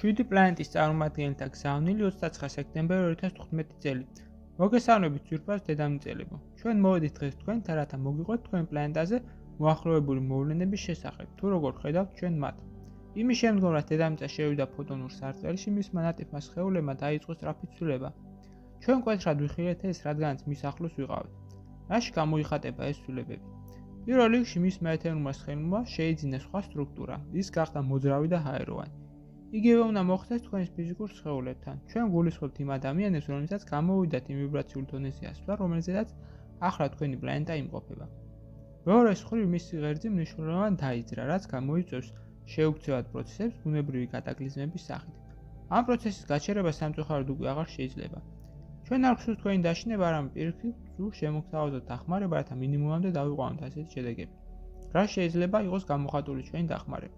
7 პლანეტის წარმომადგენელთა გზავნილი 29 სექტემბერი 2015 წელი. მოგესალმებით ძვირფას დედამიწელებო. ჩვენ მოვედით დღეს თქვენთან, რათა მოგიყვეთ თქვენ პლანეტაზე მოახლოებული მოვლენების შესახებ, თუ როგორ ხედავთ ჩვენ მათ. იმის შემდგომ, რაც დედამიწა შევიდა ფოტონურ სარტყელში, მისმა ნატიფმა სხეულებმა დაიწყო სწრაფი ცვლილება. ჩვენ მკვეთრად ვიხილეთ ეს, რადგანაც მის ახლოს ვიყავით. რაში გამოიხატება ეს ცვლილებები? პირველ რიგში მისმა ეთერულმა სხეულმა შეიძინა სხვა სტრუქტურა, ის გახდა მოძრავი და ჰაეროვანი. იგივე უნდა მოხდეს თქვენს ფიზიკურ სხეულებთან. ჩვენ გულისხმობთ იმ ადამიანებს, რომლებსაც გამოვიდათ იმ ვიბრაციულ დონეზე ასვლა, რომელზედაც ახლა თქვენი პლანეტა იმყოფება. მეორე მხრივ მისი ღერძი მნიშვნელოვნად დაიძრა, რაც გამოიწვევს შეუქცევად პროცესებს ბუნებრივი კატაკლიზმების სახით. ამ პროცესის გაჩერება სამწუხაროდ უკვე აღარ შეიძლება. ჩვენ არ გვსურთ თქვენი დაშინება, არამედ პირიქით სულ შემოგთავაზოთ დახმარება, რათა მინიმუმამდე დავიყვანოთ ასეთი შედეგები. რა შეიძლება იყოს გამოხატული ჩვენი დახმარება?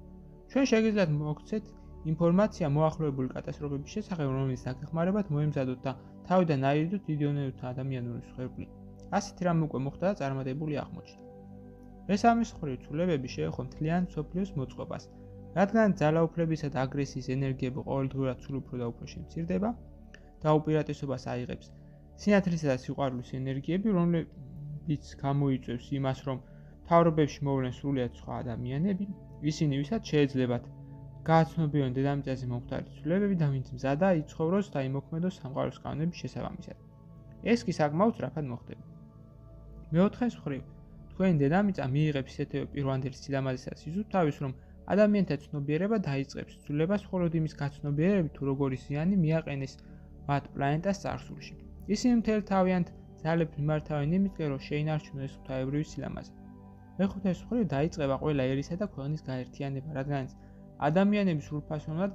ჩვენ შეგიძლიათ მოგცეთ ინფორმაცია მოახლოებული კატასტროფების შესახებ, რომელიც დაგეხმარებათ მოემზადოთ და თავიდან აირიდოთ მილიონერთა ადამიანური მსხვერპლი. ასეთი რამე უკვე მოხდა და წარმატებული აღმოჩნდა. მესამე მხრივ ცვლილებები შეეხო მთლიან მსოფლიოს მოწყობას, რადგან ძალაუფლებისა და აგრესიის ენერგიები ყოველდღურად სულ უფრო და უფრო შემცირდება და უპირატესობას აიღებს სინათლისა და სიყვარულის ენერგიები, რომლებიც გამოიწვევს იმას, რომ მთავრობებში მოვლენ სრულიად სხვა ადამიანები, ისინი ვისაც შეეძლებათ გააცნობიერონ დედამიწაზე მომხდარი ცვლილებები და ვინც მზადაა იცხოვროს და იმოქმედოს სამყაროს კანონების შესაბამისად. ეს კი საკმაოდ სწრაფად მოხდება. მეოთხე მხრივ, თქვენი დედამიწა მიიღებს ისეთივე პირვანდელ სილამაზესაც იზუსტავს, რომ ადამიანთა ცნობიერება დაიწყებს ცვლილებას მხოლოდ იმის გაცნობიერებით, თუ როგორი ზიანი მიაყენეს მათ პლანეტას წარსულში. ისინი მთელ თავიანთ ძალებს მიმართავენ იმისკენ, რომ შეინარჩუნოს ეს ღვთაებრივი სილამაზე. მეხუთე მხრივ დაიწყება ყველა ერისა და ქვეყნის გაერთიანება, რადგანაც ადამიანები სრულფასოვნად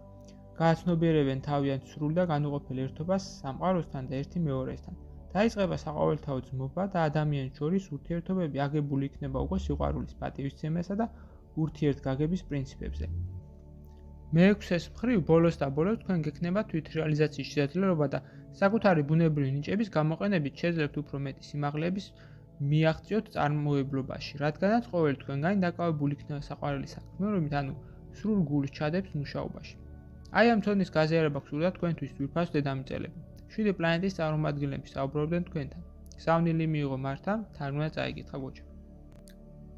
გააცნობიერებენ თავიანთ სრულ და განუყოფელ ერთობას სამყაროსთან და ერთი მეორესთან. დაიწყება საყოველთაო ძმობა და ადამიანს შორის ურთიერთობები აგებული იქნება უკვე სიყვარულის, პატივისცემისა და ურთიერთგაგების პრინციპებზე. მეექვსე მხრივ, ბოლოს და ბოლოს თქვენ გექნება თვითრეალიზაციის შესაძლებლობა და საკუთარი ბუნებრივი ნიჭების გამოყენებით შეძლებთ უფრო მეტი სიმაღლეების მიაღწიოთ წარმოებლობაში, რადგანაც ყოველი თქვენგანი დაკავებული იქნება საყვარელი საქმიანობით, ანუ სრულ გულს ჩადებს მუშაობაში. აი ამ ცოდნის გაზიარება გსურდა თქვენთვის ძვირფას დედამიწელებო. 7 პლანეტის წარმომადგენლები საუბრობდნენ თქვენთან. გზავნილი მიიღო მართან, თან უნდა წაიკითხა გოჩა.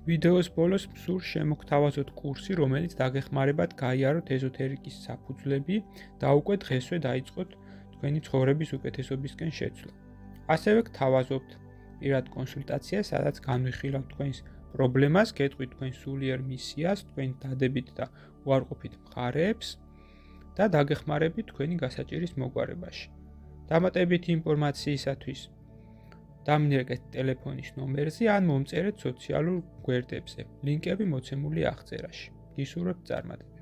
ვიდეოს ბოლოს მსურს შემოგთავაზოთ კურსი, რომელიც დაგეხმარებათ გაიაროთ ეზოთერიკის საფუძვლები და უკვე დღესვე დაიწყოთ თქვენი ცხოვრების უკეთესობისკენ შეცვლა. ასევე გთავაზობთ პირად კონსულტაციას, სადაც განვიხილავთ თქვენს პრობლემას, გეტყვით თქვენ სულიერ მისიას, თქვენ დადებით და უარყოფით მხარეებს და დაგეხმარებით თქვენი გასაჭირის მოგვარებაში. დამატებითი ინფორმაციისათვის დამინერგეთ ტელეფონის ნომერზე ან მომწერეთ სოციალურ გვერდებზე. ლინკები მოცემულია აღწერაში. გისურვებთ წარმატებას.